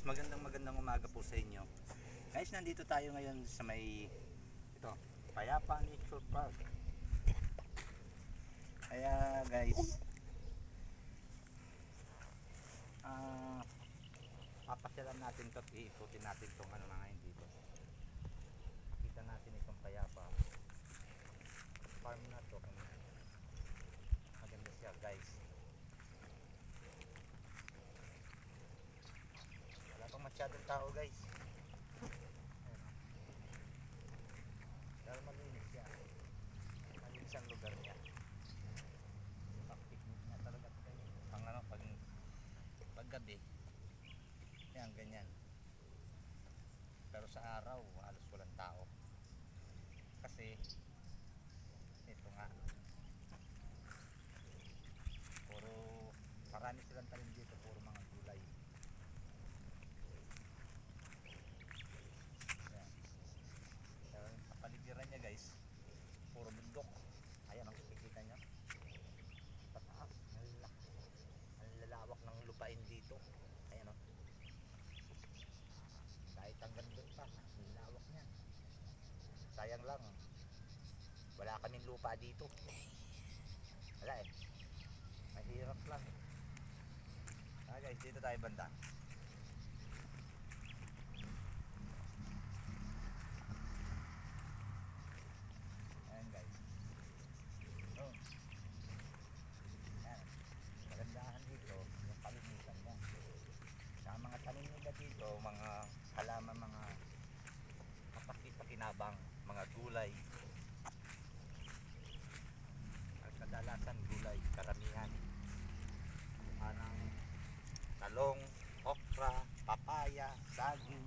magandang umaga po sa inyo. Guys, nandito tayo ngayon sa may ito, Payapa Nature Park. Kaya guys, papasyalan natin to at iikutin natin itong ano na ngayon dito. Kita natin itong Payapa farm na to. Maganda siya guys. Wala pang masyadong tao guys. Dahil malinis siya. Malinis ang lugar niya. Pag-picnic niya talaga ito kayo. Pang ano, pag gabi. Yan, ganyan. Pero sa araw, halos walang tao. Kasi, ito nga. Puro, marami silang talim dito. Puro mga gulay. Yan. Pero sa paligiran niya guys, puro bundok. Ayan, ang kikita niya. Pataas, ang lalawak ng lupain dito. Ayan o. Kahit hanggang doon pa, ang lawak niya. Sayang lang, wala kaming lupa dito. Wala eh. Mahirap lang. Guys, dito tayo banda. Ayan guys. Oh. Ayan. Magandahan dito, yung kalinisan niya. Sa mga tanim nila dito, mga halaman, mga kapakit-pakinabang, mga gulay. At kadalasan gulay, karamihan. Anang talong, okra, papaya, saging.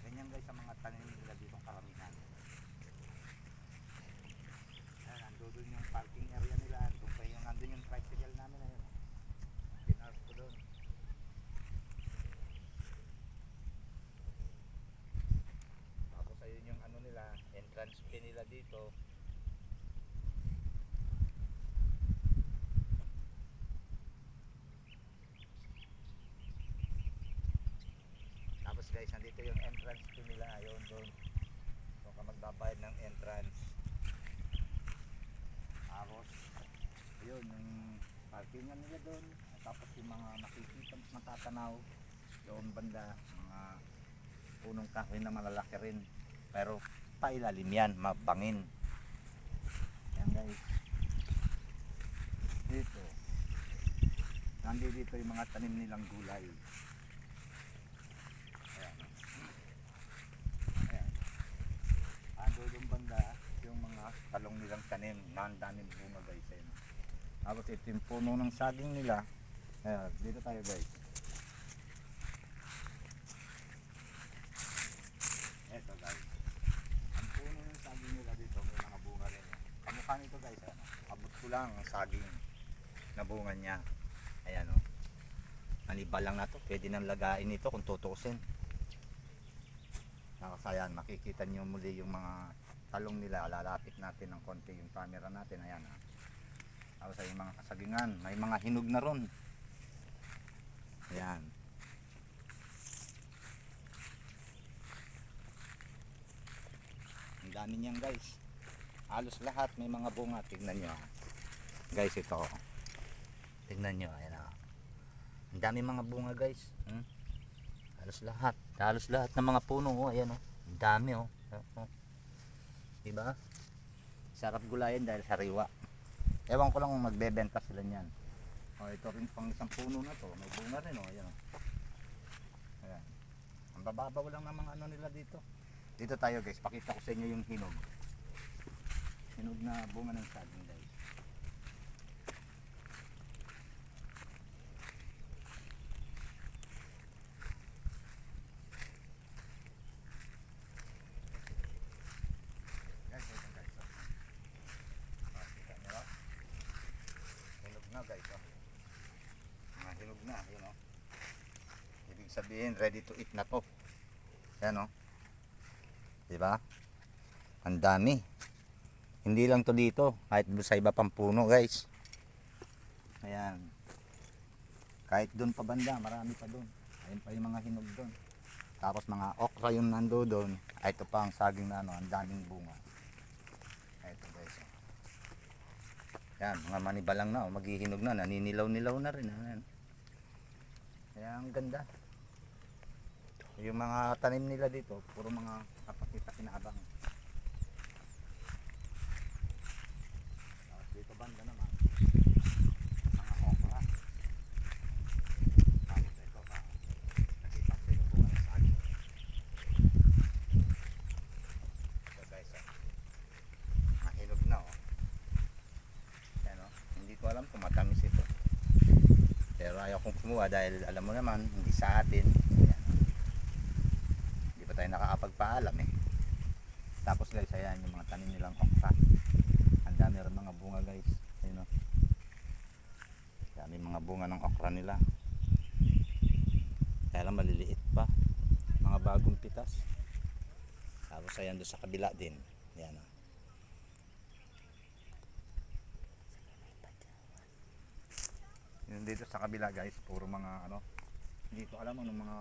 Ganyan guys ang mga tanim nila dito karamihan. Ayan, andun yung parking area nila. Andun yung tricycle namin na yun. Pinark ko doon. Tapos ayun yung ano nila, entrance fee nila dito. Tapos guys, nandito yung entrance fee nila, ayun doon. Kung ka magbabayad ng entrance. Tapos ayun yung parkingan nila doon. Tapos yung mga makikita matatanaw doon banda, mga punong kahoy na malalaki rin, pero pailalim yan, mabangin. Yan guys, dito nandito yung mga tanim nilang gulay. Ayan, ayan. Ando doon banda yung mga talong nilang tanim na ang daming bunga guys. Ayan. Tapos ito yung puno ng saging nila. Ayan, dito tayo guys. Eto guys, ang puno ng saging nila dito may mga bunga rin. Kamukha nito guys, ano? Abot ko lang ang saging na bunga niya. Ayan o, maniba lang na to, pwede nang lagain ito kung tutusin. Nakasayan, makikita nyo muli yung mga talong nila. Lalapit natin ng konti yung camera natin. Ayan ha. Tapos ay mga kasagingan, may mga hinog na ron. Ayan. Ang dami niyan guys. Halos lahat may mga bunga. Tignan nyo guys, ito. Tignan nyo, ayan o. Ang dami mga bunga guys. Halos lahat ng mga puno. Ayan o. Ang dami o. Diba? Sarap gulayan dahil sariwa. Ewan ko lang kung magbebenta sila niyan. O, ito rin pang isang puno na to. May bunga rin o. Ayan o. Ayan. Ang bababaw lang ng mga ano nila dito. Dito tayo guys. Pakita ko sa inyo yung hinog. Hinog na bunga ng saging guys. Guys, mga hinog na, yun o. Ibig sabihin ready to eat na to. Yan o, diba? Ang dami. Hindi lang to dito, kahit sa iba pang puno guys. Ayan, kahit doon pa banda, marami pa doon. Ayun pa yung mga hinog doon. Tapos mga okra yung nando doon. Ay, ito pa ang saging na ano, ang daming bunga. Ito guys. Oh. Yan, mga manibalang na, oh, maghihinog na, naninilaw-nilaw na rin. Ayan. Kaya ang ganda. Yung mga tanim nila dito, puro mga kapakita kinabang. Tapos dito banda naman, mga okra. Tapos ito pa, nakita ko yung bunga ng saging. Ito guys, oh. Mahinog na oh. Ayan, oh. Hindi ko alam kung matamis ito. Pero ayaw kong kumuha dahil alam mo naman, hindi sa atin. Ayan. Hindi pa tayo nakakapagpaalam eh. Tapos guys, ayan yung mga tanim nilang okra. Ang dami rin mga bunga guys. Ayun oh. Dami mga bunga ng okra nila. Kaya lang maliliit pa. Mga bagong pitas. Tapos ayan doon sa kabila din. Ayan oh. Yun dito sa kabila guys, puro mga ano, hindi ko alam anong mga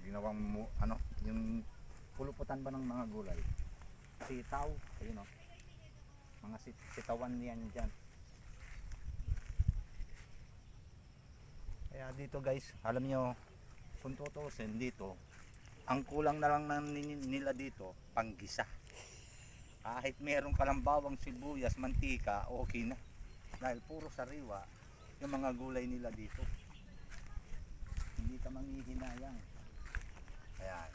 ginawang ano, yung puluputan ba ng mga gulay. Sitaw, ayun o. Mga sitawan yan dyan. Kaya dito guys, alam nyo, kung tutusin dito, ang kulang na lang nila dito, panggisa. Kahit meron ka lang bawang, sibuyas, mantika, okay na. Dahil puro sariwa, yung mga gulay nila dito. Hindi ka manghihinayang. Ayan.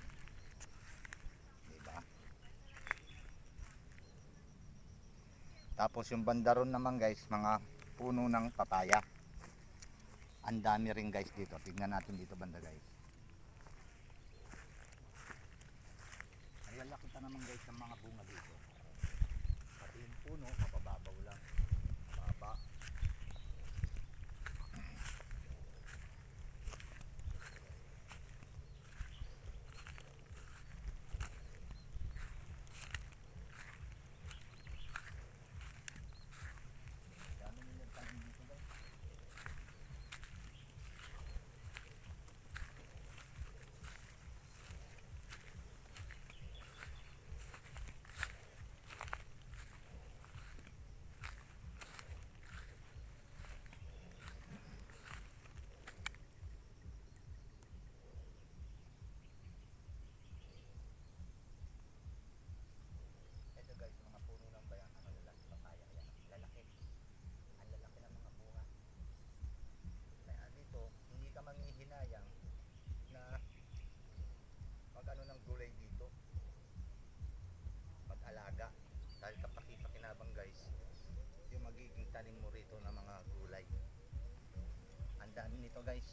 Diba? Tapos yung bandaron naman guys, mga puno ng papaya. Ang dami rin guys dito. Tignan natin dito banda guys. Ayan, laki pa naman guys ng mga bunga dito. Pati yung puno, mapababaw lang. Baba. Dami nilang tanim dito guys. Ito guys, mga puno ng bayan, malalaki papaya yan. Lalaki. Ang lalaki ng mga bunga. Kaya dito, hindi ka manghihinayang na mag ano ng gulay dito. Mag-alaga. Dahil kapaki-pakinabang guys, yung magiging tanim mo rito ng mga gulay. Ang dami nito guys.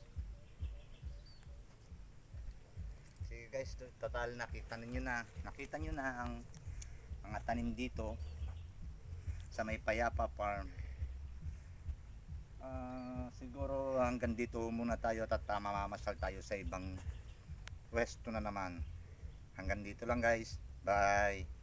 Sige guys, total nakita nyo na ang mga tanim dito sa may Payapa Farm. Siguro hanggang dito muna tayo at mamamasal tayo sa ibang pwesto na naman. Hanggang dito lang guys. Bye.